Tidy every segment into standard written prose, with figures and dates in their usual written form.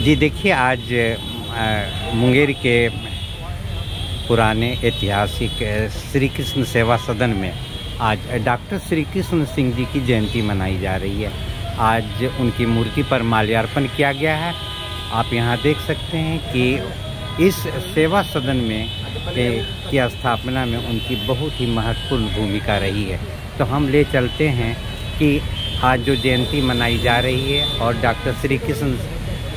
जी देखिए, आज मुंगेर के पुराने ऐतिहासिक श्री कृष्ण सेवा सदन में आज डॉक्टर श्री कृष्ण सिंह जी की जयंती मनाई जा रही है। आज उनकी मूर्ति पर माल्यार्पण किया गया है। आप यहाँ देख सकते हैं कि इस सेवा सदन में की स्थापना में उनकी बहुत ही महत्वपूर्ण भूमिका रही है। तो हम ले चलते हैं कि आज जो जयंती मनाई जा रही है और डॉक्टर श्री कृष्ण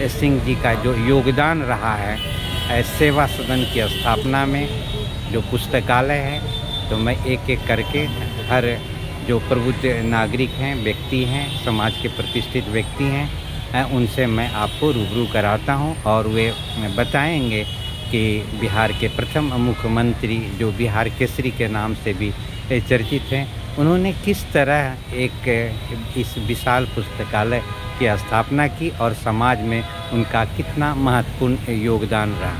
सिंह जी का जो योगदान रहा है सेवा सदन की स्थापना में, जो पुस्तकालय है, तो मैं एक एक करके हर जो प्रबुद्ध नागरिक हैं, व्यक्ति हैं, समाज के प्रतिष्ठित व्यक्ति हैं, उनसे मैं आपको रूबरू कराता हूं और वे बताएंगे कि बिहार के प्रथम मुख्यमंत्री, जो बिहार केसरी के नाम से भी चर्चित हैं, उन्होंने किस तरह एक इस विशाल पुस्तकालय की स्थापना की और समाज में उनका कितना महत्वपूर्ण योगदान रहा।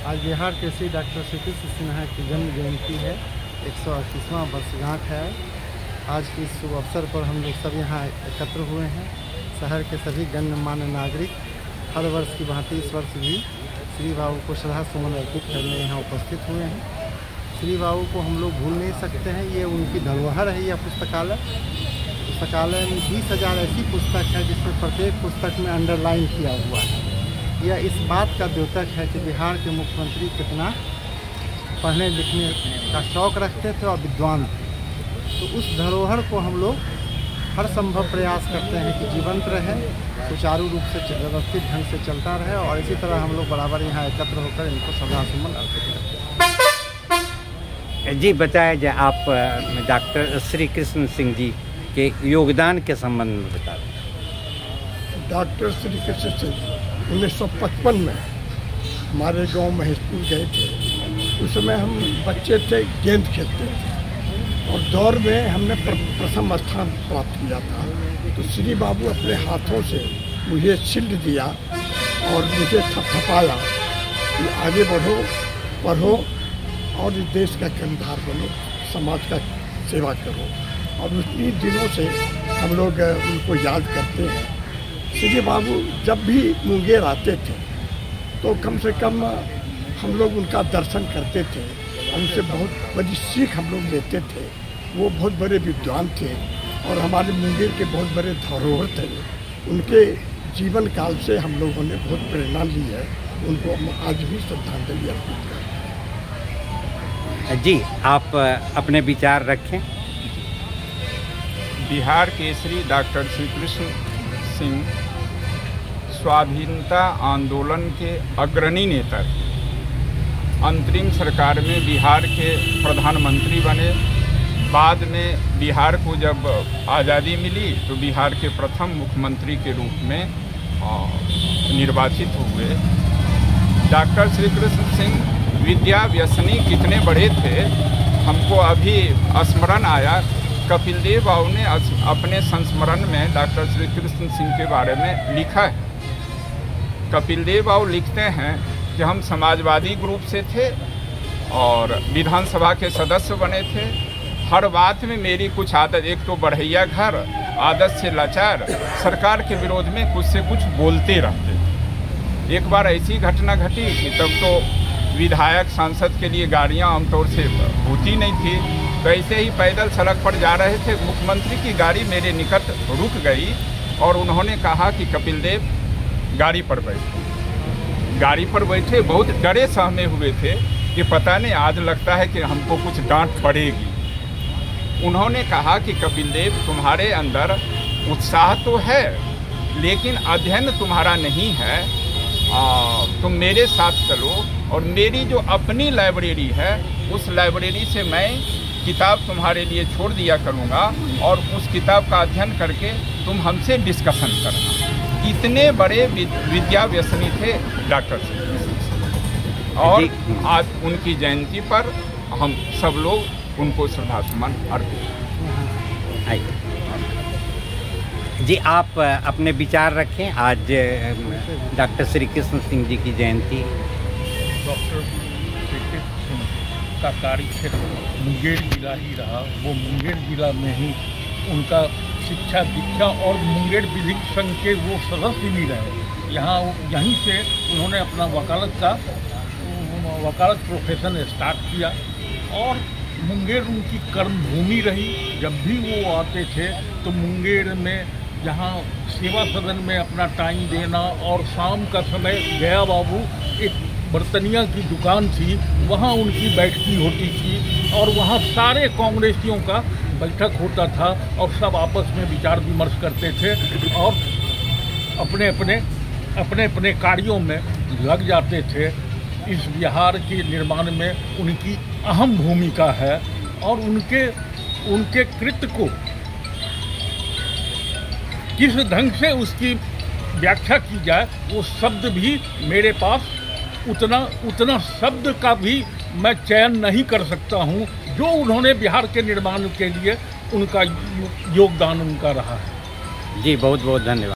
आज बिहार केसरी डॉक्टर श्री कृष्ण सिन्हा की जन्म जयंती है, 138वां वर्षगांठ है। आज की इस शुभ अवसर पर हम लोग सब यहाँ एकत्र हुए हैं। शहर के सभी गण्यमान्य नागरिक हर वर्ष की भांति इस वर्ष भी श्री बाबू को श्रद्धा सुमन अर्पित करने यहाँ उपस्थित हुए हैं। श्री बाबू को हम लोग भूल नहीं सकते हैं। ये उनकी धरोहर है। यह पुस्तकालय में 20,000 ऐसी पुस्तक है जिसमें प्रत्येक पुस्तक में अंडरलाइन किया हुआ है। यह इस बात का द्योतक है कि बिहार के मुख्यमंत्री कितना पढ़ने लिखने का शौक़ रखते थे और विद्वान थे। तो उस धरोहर को हम लोग हर संभव प्रयास करते हैं कि जीवंत रहे, सुचारू रूप से व्यवस्थित ढंग से चलता रहे, और इसी तरह हम लोग बराबर यहाँ एकत्र होकर इनको श्रद्धासुमन अर्पित करते हैं। जी बताया जाए, आप डॉक्टर श्री कृष्ण सिंह जी के योगदान के संबंध में बता दें। डॉक्टर श्री कृष्ण सिंह 1955 में हमारे गांव में स्कूल गए थे। उस समय हम बच्चे थे, गेंद खेलते थे और दौड़ में हमने प्रथम स्थान प्राप्त किया था। तो श्री बाबू अपने हाथों से मुझे शील्ड दिया और मुझे थपथपाया कि आगे बढ़ो, पढ़ो और इस देश का कर्णधार बनो, समाज का सेवा करो। और उन्हीं दिनों से हम लोग उनको याद करते हैं। श्री बाबू जब भी मुंगेर आते थे तो कम से कम हम लोग उनका दर्शन करते थे, उनसे बहुत बड़ी सीख हम लोग लेते थे। वो बहुत बड़े विद्वान थे और हमारे मुंगेर के बहुत बड़े धरोहर थे। उनके जीवन काल से हम लोगों ने बहुत प्रेरणा ली है। उनको हम आज भी श्रद्धांजलि अर्पित करते हैं। जी आप अपने विचार रखें। बिहार केसरी डॉक्टर श्री कृष्ण सिंह स्वाधीनता आंदोलन के अग्रणी नेता थे। अंतरिम सरकार में बिहार के प्रधानमंत्री बने। बाद में बिहार को जब आज़ादी मिली तो बिहार के प्रथम मुख्यमंत्री के रूप में निर्वाचित हुए। डॉक्टर श्री कृष्ण सिंह विद्या व्यसनी कितने बड़े थे, हमको अभी स्मरण आया। कपिल देव बाबू ने अपने संस्मरण में डॉक्टर श्री कृष्ण सिंह के बारे में लिखा है। कपिल देव बाबू लिखते हैं कि हम समाजवादी ग्रुप से थे और विधानसभा के सदस्य बने थे। हर बात में मेरी कुछ आदत, एक तो बढ़ैया घर, आदत से लाचार, सरकार के विरोध में कुछ से कुछ बोलते रहते थे। एक बार ऐसी घटना घटी कि तब तो विधायक सांसद के लिए गाड़ियां आमतौर से होती नहीं थी। तो ऐसे ही पैदल सड़क पर जा रहे थे, मुख्यमंत्री की गाड़ी मेरे निकट रुक गई और उन्होंने कहा कि कपिल देव गाड़ी पर बैठे। गाड़ी पर बैठे बहुत डरे सहमे हुए थे कि पता नहीं आज लगता है कि हमको कुछ डांट पड़ेगी। उन्होंने कहा कि कपिल देव, तुम्हारे अंदर उत्साह तो है लेकिन अध्ययन तुम्हारा नहीं है। तुम मेरे साथ चलो और मेरी जो अपनी लाइब्रेरी है उस लाइब्रेरी से मैं किताब तुम्हारे लिए छोड़ दिया करूँगा और उस किताब का अध्ययन करके तुम हमसे डिस्कशन करना। इतने बड़े विद्या व्यसनी थे डॉक्टर सिंह। और आज उनकी जयंती पर हम सब लोग उनको श्रद्धासुमन अर्पित। आइए जी, आप अपने विचार रखें। आज डॉक्टर श्री कृष्ण सिंह जी की जयंती। डॉक्टर श्री कृष्ण सिंह का कार्यक्षेत्र मुंगेर जिला ही रहा। वो मुंगेर जिला में ही उनका शिक्षा दीक्षा और मुंगेर विधिक संघ के वो सदस्य भी रहे। यहीं से उन्होंने अपना वकालत प्रोफेशन स्टार्ट किया और मुंगेर उनकी कर्मभूमि रही। जब भी वो आते थे तो मुंगेर में जहाँ सेवा सदन में अपना टाइम देना, और शाम का समय गया बाबू एक बर्तनिया की दुकान थी, वहाँ उनकी बैठकी होती थी और वहाँ सारे कांग्रेसियों का बैठक होता था और सब आपस में विचार विमर्श करते थे और अपने अपने कार्यों में लग जाते थे। इस बिहार के निर्माण में उनकी अहम भूमिका है और उनके कृत्य को किस ढंग से उसकी व्याख्या की जाए वो शब्द भी मेरे पास उतना शब्द का भी मैं चयन नहीं कर सकता हूँ जो उन्होंने बिहार के निर्माण के लिए उनका योगदान उनका रहा है। जी बहुत बहुत धन्यवाद।